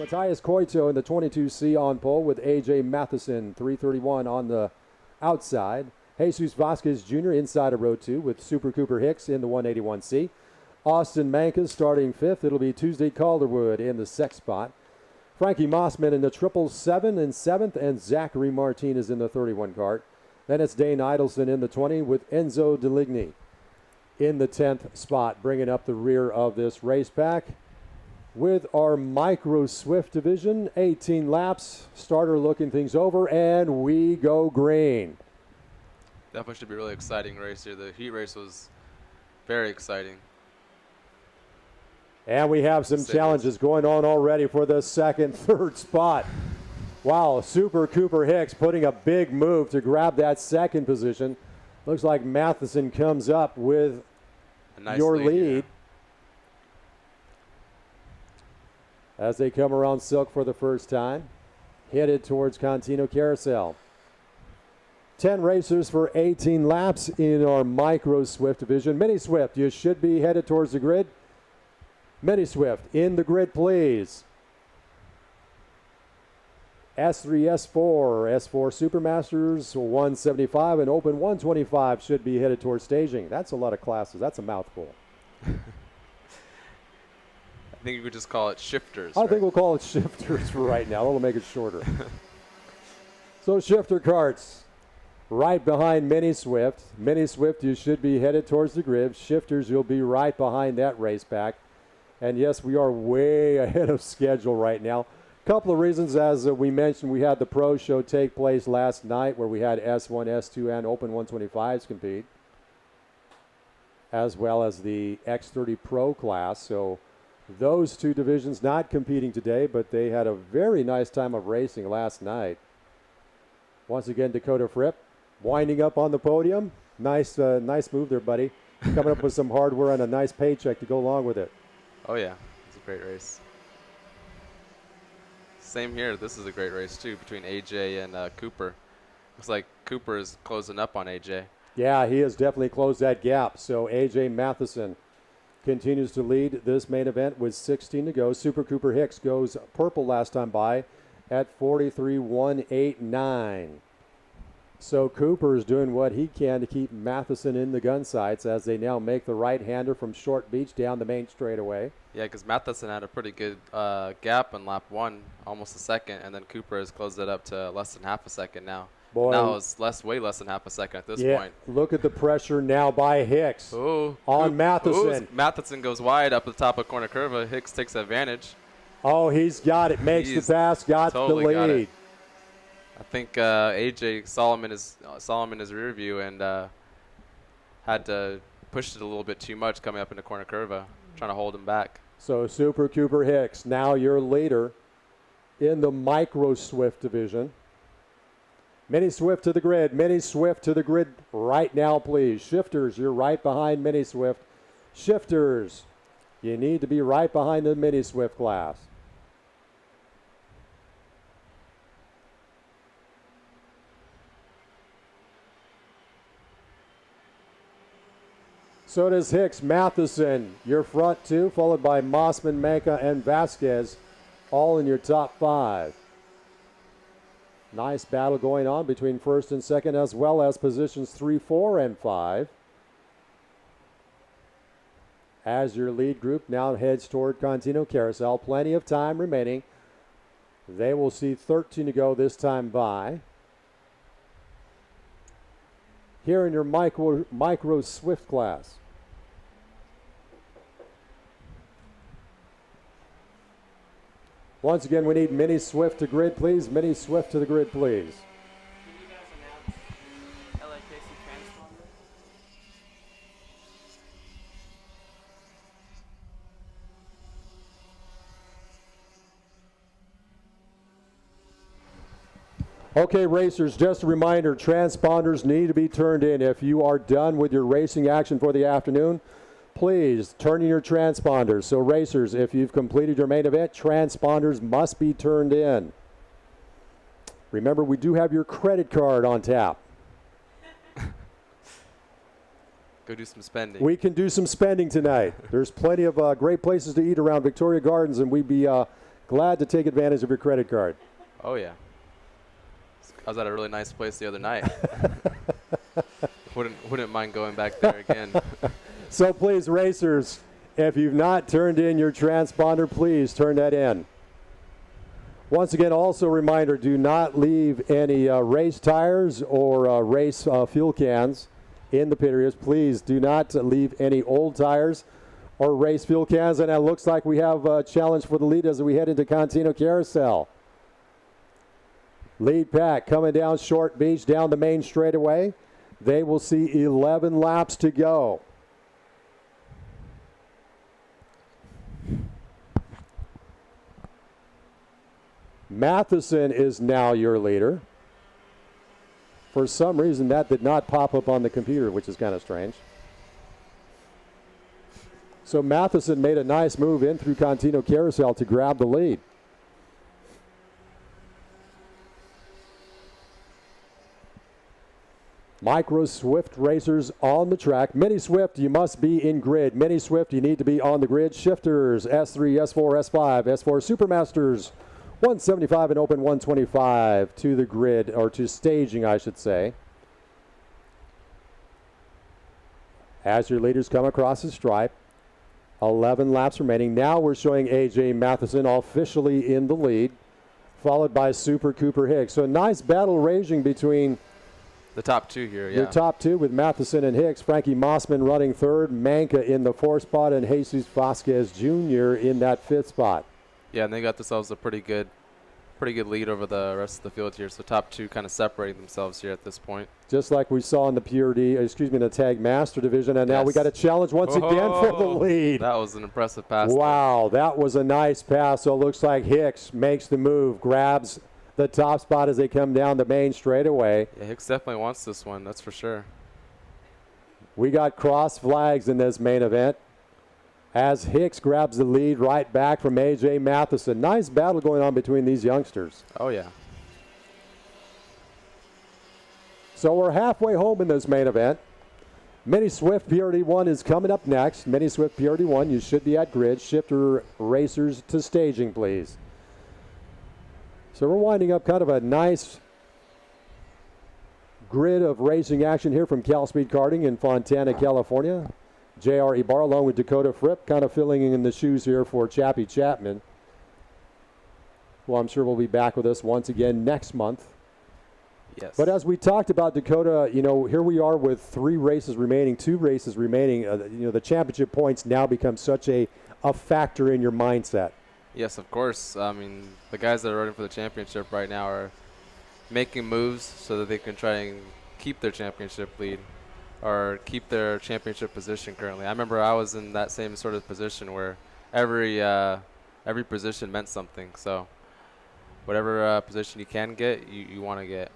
Matthias Coito in the 22C on pole with A.J. Matheson, 331 on the outside. Jesus Vasquez Jr. inside of row 2 with Super Cooper Hicks in the 181C. Austin Mankas starting 5th. It'll be Tuesday Calderwood in the 6th spot. Frankie Mossman in the 777 in 7th, and Zachary Martinez in the 31 cart. Then it's Dane Idelson in the 20 with Enzo Deligny in the 10th spot, bringing up the rear of this race pack. With our Micro Swift division, 18 laps, starter looking things over, and we go green. Definitely should be a really exciting race here. The heat race was very exciting. And we have some challenges going on already for the second, third spot. Wow, Super Cooper Hicks putting a big move to grab that second position. Looks like Matheson comes up with nice your lead. Yeah. As they come around Silk for the first time, headed towards Contino Carousel. 10 racers for 18 laps in our Micro Swift division. Mini Swift, you should be headed towards the grid. Mini Swift, in the grid, please. S3, S4, S4 Supermasters 175 and Open 125 should be headed towards staging. That's a lot of classes. That's a mouthful. I think you could just call it shifters. I think we'll call it shifters for right now. That'll make it shorter. So shifter carts right behind Mini Swift. Mini Swift, you should be headed towards the grid. Shifters, you'll be right behind that race pack. And yes, we are way ahead of schedule right now. Couple of reasons, as we mentioned, we had the Pro Show take place last night where we had S1, S2, and Open 125s compete, as well as the X30 Pro class. So those two divisions not competing today, but they had a very nice time of racing last night. Once again, Dakota Fripp winding up on the podium. Nice move there, buddy. Coming up with some hardware and a nice paycheck to go along with it. Oh, yeah. It's a great race. Same here. This is a great race, too, between AJ and Cooper. Looks like Cooper is closing up on AJ. Yeah, he has definitely closed that gap. So AJ Matheson continues to lead this main event with 16 to go. Super Cooper Hicks goes purple last time by at 43.189. So Cooper is doing what he can to keep Matheson in the gun sights as they now make the right-hander from Short Beach down the main straightaway. Yeah, because Matheson had a pretty good gap in lap 1, almost a second, and then Cooper has closed it up to less than half a second now. Boy, now it's way less than half a second at this point. Look at the pressure now by Hicks on Matheson. Matheson goes wide up the top of corner curve. Hicks takes advantage. Oh, he's got it. Makes the pass, got totally the got lead. it. I think AJ saw him in his rear view and had to push it a little bit too much coming up into corner curve, trying to hold him back. So Super Cooper Hicks, now your leader in the Micro Swift division. Mini Swift to the grid. Mini Swift to the grid right now, please. Shifters, you're right behind Mini Swift. Shifters, you need to be right behind the Mini Swift class. So does Hicks. Matheson, your front two, followed by Mossman, Manka, and Vasquez, all in your top 5. Nice battle going on between first and second, as well as positions 3, 4, and 5. As your lead group now heads toward Contino Carousel, plenty of time remaining. They will see 13 to go this time by. Here in your micro Swift class. Once again, we need Mini Swift to grid, please. Mini Swift to the grid, please. Can you guys announce LAKC transponder? Okay, racers, just a reminder, transponders need to be turned in. If you are done with your racing action for the afternoon, please turn in your transponders. So racers, if you've completed your main event, transponders must be turned in. Remember, we do have your credit card on tap. Go do some spending. We can do some spending tonight. There's plenty of great places to eat around Victoria Gardens, and we'd be Glad to take advantage of your credit card. Oh, yeah. I was at a really nice place the other night. Wouldn't mind going back there again. So please, racers, if you've not turned in your transponder, please turn that in. Once again, also a reminder, do not leave any race tires or race fuel cans in the pit areas. Please do not leave any old tires or race fuel cans. And it looks like we have a challenge for the lead as we head into Contino Carousel. Lead pack coming down Short Beach, down the main straightaway. They will see 11 laps to go. Matheson is now your leader. For some reason, that did not pop up on the computer, which is kind of strange. So Matheson made a nice move in through Contino Carousel to grab the lead. Micro Swift racers on the track. Mini Swift, you must be in grid. Mini Swift, you need to be on the grid. Shifters, S3, S4, S5, S4 Supermasters, 175 and open 125 to the grid, or to staging, I should say. As your leaders come across the stripe, 11 laps remaining. Now we're showing AJ Matheson officially in the lead, followed by Super Cooper Hicks. So a nice battle raging between the top two here, yeah. Your top two with Matheson and Hicks. Frankie Mossman running third, Manka in the fourth spot, and Jesus Vasquez Jr. in that fifth spot. Yeah, and they got themselves a pretty good lead over the rest of the field here. So top two kind of separating themselves here at this point. Just like we saw in the Tag Master Division, and now we got a challenge once again for the lead. That was an impressive pass. Wow, that was a nice pass. So it looks like Hicks makes the move, grabs the top spot as they come down the main straightaway. Yeah, Hicks definitely wants this one, that's for sure. We got cross flags in this main event as Hicks grabs the lead right back from AJ Matheson. Nice battle going on between these youngsters. Oh, yeah. So we're halfway home in this main event. Mini Swift PRD1 is coming up next. Mini Swift PRD1, you should be at grid. Shifter racers to staging, please. So we're winding up kind of a nice grid of racing action here from Cal Speed Karting in Fontana, California. J.R. Ibarra along with Dakota Fripp kind of filling in the shoes here for Chappie Chapman, who I'm sure will be back with us once again next month. Yes. But as we talked about, Dakota, here we are with 2 races remaining. The championship points now become such a factor in your mindset. Yes, of course. I mean, the guys that are running for the championship right now are making moves so that they can try and keep their championship lead or keep their championship position currently. I remember I was in that same sort of position where every position meant something. So whatever position you can get, you want to get.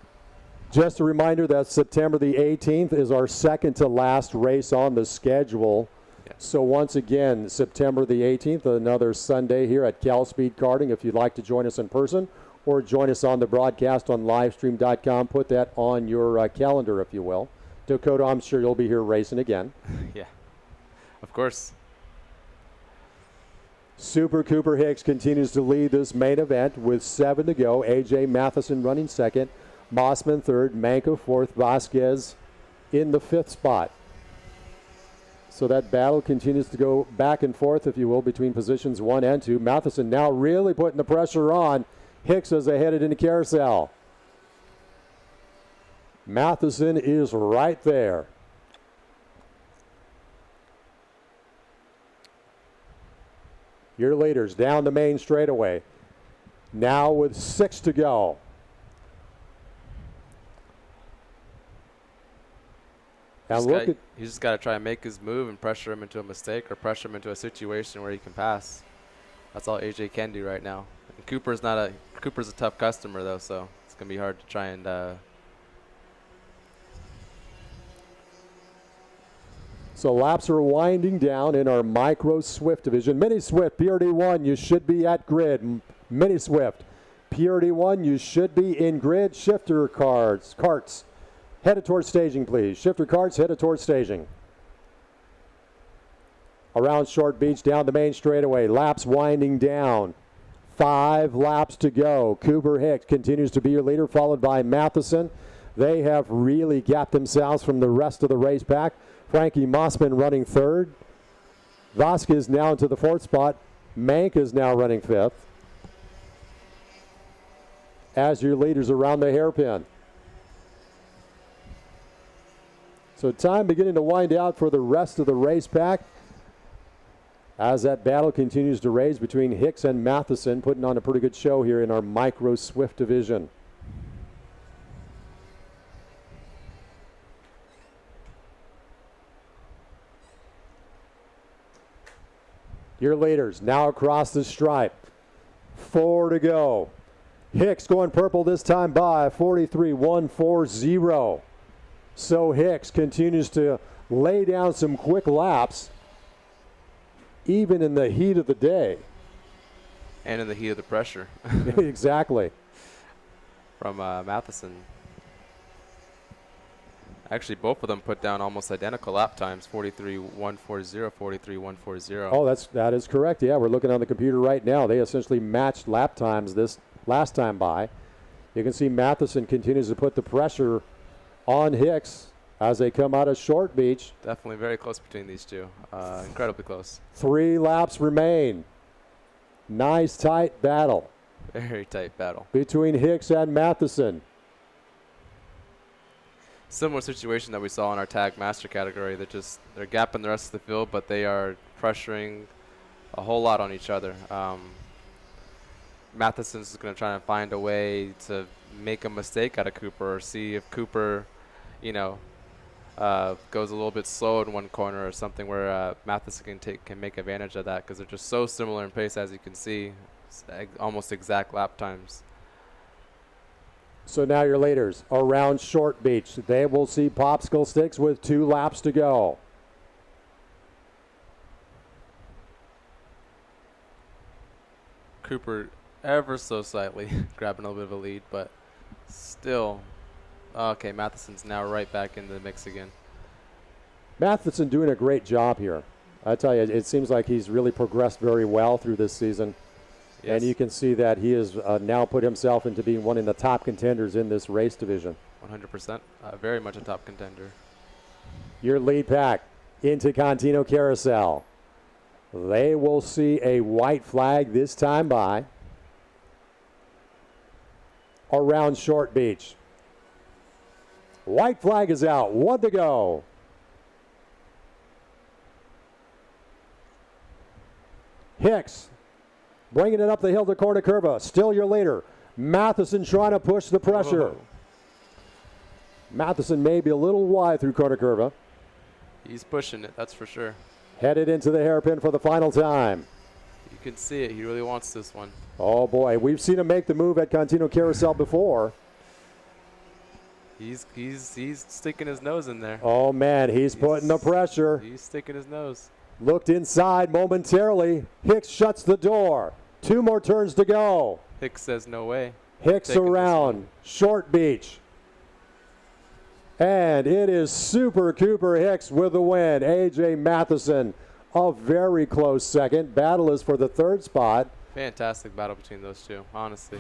Just a reminder that September the 18th is our second to last race on the schedule. Yeah. So once again, September the 18th, another Sunday here at Cal Speed Karting. If you'd like to join us in person or join us on the broadcast on livestream.com, put that on your calendar, if you will. Dakota, I'm sure you'll be here racing again. Yeah, of course. Super Cooper Hicks continues to lead this main event with 7 to go. AJ Matheson running second, Mossman third, Manka fourth, Vasquez in the 5th spot. So that battle continues to go back and forth, if you will, between positions 1 and 2. Matheson now really putting the pressure on Hicks as they headed into Carousel. Matheson is right there. Your leaders down the main straightaway. Now with 6 to go. And He's just got to try and make his move and pressure him into a mistake or pressure him into a situation where he can pass. That's all AJ can do right now. And Cooper's a tough customer though, so it's gonna be hard to try and. So laps are winding down in our Micro Swift division. Mini Swift PRD1, you should be at grid. Mini Swift PRD1, you should be in grid. Shifter carts. Headed towards staging, please. Shifter carts headed towards staging. Around Short Beach, down the main straightaway. Laps winding down. 5 laps to go. Cooper Hicks continues to be your leader, followed by Matheson. They have really gapped themselves from the rest of the race pack. Frankie Mossman running 3rd. Vasquez now into the 4th spot. Mank is now running 5th. As your leaders around the hairpin. So time beginning to wind out for the rest of the race pack as that battle continues to rage between Hicks and Matheson, putting on a pretty good show here in our Micro Swift division. Your leaders now across the stripe. 4 to go. Hicks going purple this time by 43.140. So Hicks continues to lay down some quick laps, even in the heat of the day. And in the heat of the pressure. Exactly. From Matheson. Actually, both of them put down almost identical lap times, 43.140, 43.140. Oh, that is correct. Yeah, we're looking on the computer right now. They essentially matched lap times this last time by. You can see Matheson continues to put the pressure on Hicks as they come out of Short Beach. Definitely very close between these two. Incredibly close. 3 laps remain. Nice tight battle. Very tight battle. Between Hicks and Matheson. Similar situation that we saw in our tag master category. They're gapping the rest of the field, but they are pressuring a whole lot on each other. Matheson's going to try and find a way to make a mistake out of Cooper, or see if Cooper, goes a little bit slow in one corner or something, where Matheson can make advantage of that, because they're just so similar in pace, as you can see. It's almost exact lap times. So now your leaders around Short Beach. They will see popsicle sticks with 2 laps to go. Cooper ever so slightly grabbing a little bit of a lead, but still. Okay, Matheson's now right back in the mix again. Matheson doing a great job here. I tell you, it seems like he's really progressed very well through this season. Yes. And you can see that he has now put himself into being one of the top contenders in this race division. 100%. Very much a top contender. Your lead pack into Contino Carousel. They will see a white flag this time by around Short Beach. White flag is out. 1 to go. Hicks bringing it up the hill to Cornucurva. Still your leader. Matheson trying to push the pressure. Oh. Matheson may be a little wide through Cornucurva. He's pushing it, that's for sure. Headed into the hairpin for the final time. You can see it. He really wants this one. Oh, boy. We've seen him make the move at Contino Carousel before. He's sticking his nose in there. Oh, man. He's putting the pressure. He's sticking his nose. Looked inside momentarily. Hicks shuts the door. 2 more turns to go. Hicks says no way. Hicks Taking around Short Beach. And it is Super Cooper Hicks with the win. A.J. Matheson, a very close second. Battle is for the 3rd spot. Fantastic battle between those two, honestly.